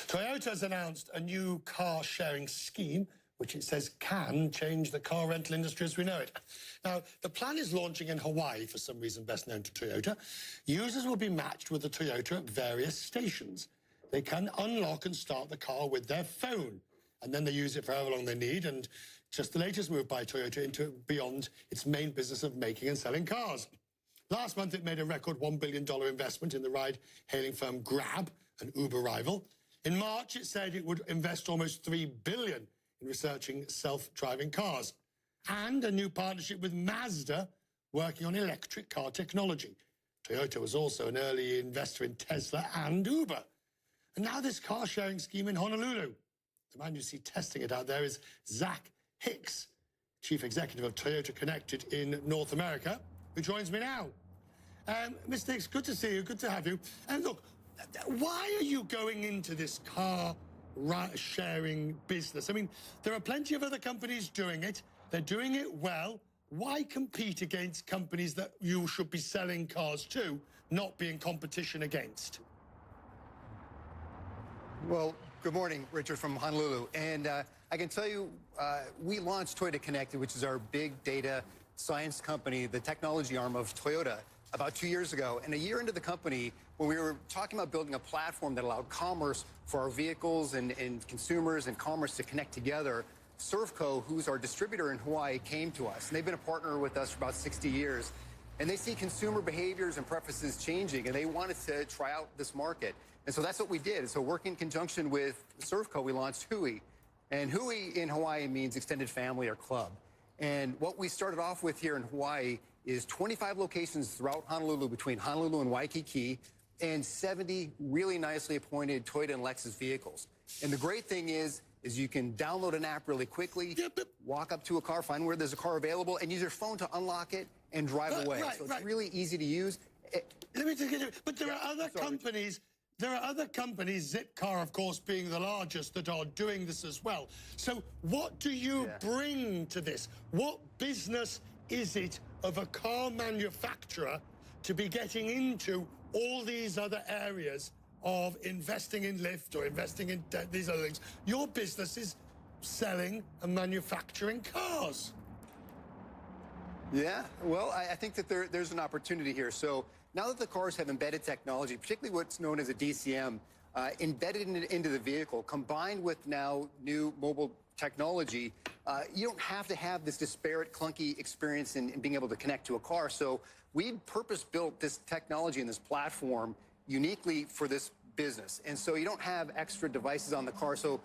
Toyota has announced a new car-sharing scheme, which it says can change the car rental industry as we know it. Now, the plan is launching in Hawaii, for some reason best known to Toyota. Users will be matched with a Toyota at various stations. They can unlock and start the car with their phone, and then they use it for however long they need, and just the latest move by Toyota into beyond its main business of making and selling cars. Last month, it made a record $1 billion investment in the ride-hailing firm Grab, an Uber rival. In March, it said it would invest almost $3 billion in researching self-driving cars, and a new partnership with Mazda working on electric car technology. Toyota was also an early investor in Tesla and Uber. And now this car-sharing scheme in Honolulu. The man you see testing it out there is Zach Hicks, Chief Executive of Toyota Connected in North America, who joins me now. Mr. Hicks, good to see you, good to have you. And look, why are you going into this car-sharing business? I mean, there are plenty of other companies doing it. They're doing it well. Why compete against companies that you should be selling cars to, not be in competition against? Well, good morning, Richard from Honolulu. And I can tell you, we launched Toyota Connected, which is our big data science company, the technology arm of Toyota, about 2 years ago. And a year into the company, when we were talking about building a platform that allowed commerce for our vehicles and consumers and commerce to connect together, Servco, who's our distributor in Hawaii, came to us. And they've been a partner with us for about 60 years. And they see consumer behaviors and preferences changing, and they wanted to try out this market. And so that's what we did. So working in conjunction with Servco, we launched Hui. And Hui in Hawaii means extended family or club. And what we started off with here in Hawaii is 25 locations throughout Honolulu, between Honolulu and Waikiki, and 70 really nicely appointed Toyota and Lexus vehicles. And the great thing is you can download an app really quickly, walk up to a car, find where there's a car available, and use your phone to unlock it and drive away. So it's really easy to use. Let me take it. But there are other companies. There are other companies, Zipcar, of course, being the largest, that are doing this as well. So what do you bring to this? What business is it of a car manufacturer to be getting into all these other areas of investing in Lyft or investing in these other things? Your business is selling and manufacturing cars. Yeah, well, I think that there's an opportunity here. So now that the cars have embedded technology, particularly what's known as a DCM, embedded into the vehicle, combined with now new mobile technology, you don't have to have this disparate, clunky experience in being able to connect to a car. So we purpose-built this technology and this platform uniquely for this business. And so you don't have extra devices on the car. So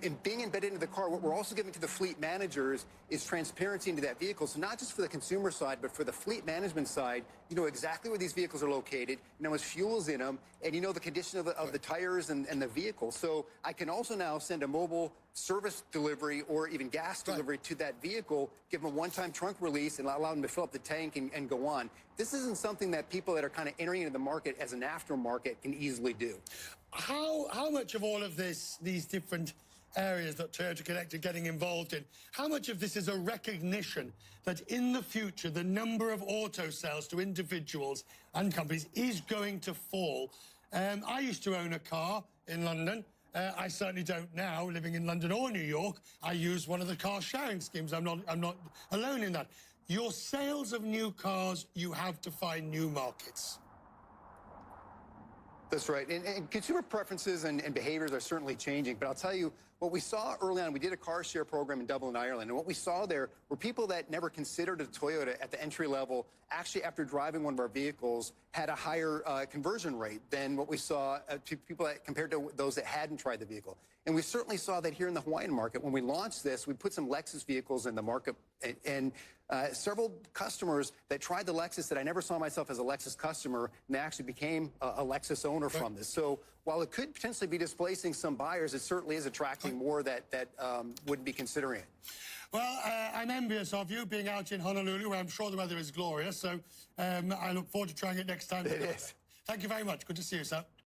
in being embedded into the car, what we're also giving to the fleet managers is transparency into that vehicle. So not just for the consumer side, but for the fleet management side, you know exactly where these vehicles are located, you know how much fuel is in them, and you know the condition of the tires and the vehicle. So I can also now send a mobile service delivery or even gas delivery to that vehicle, give them a one-time trunk release and allow them to fill up the tank and go on. This isn't something that people that are kind of entering into the market as an aftermarket can easily do. How much of all of this, these different areas that Toyota Connect are getting involved in, how much of this is a recognition that in the future the number of auto sales to individuals and companies is going to fall? I used to own a car in London. I certainly don't now, living in London or New York. I use one of the car sharing schemes. I'm not alone in that. Your sales of new cars, you have to find new markets. That's right. And consumer preferences and behaviors are certainly changing. But I'll tell you, what we saw early on, we did a car share program in Dublin, Ireland. And what we saw there were people that never considered a Toyota at the entry level, actually after driving one of our vehicles, had a higher conversion rate than what we saw to people that, compared to those that hadn't tried the vehicle. And we certainly saw that here in the Hawaiian market. When we launched this, we put some Lexus vehicles in the market, and several customers that tried the Lexus said, I never saw myself as a Lexus customer, and they actually became a Lexus owner from this. So while it could potentially be displacing some buyers, it certainly is attracting more that wouldn't be considering it. Well, I'm envious of you being out in Honolulu, where I'm sure the weather is glorious. So I look forward to trying it next time. It is. Thank you very much. Good to see you, sir.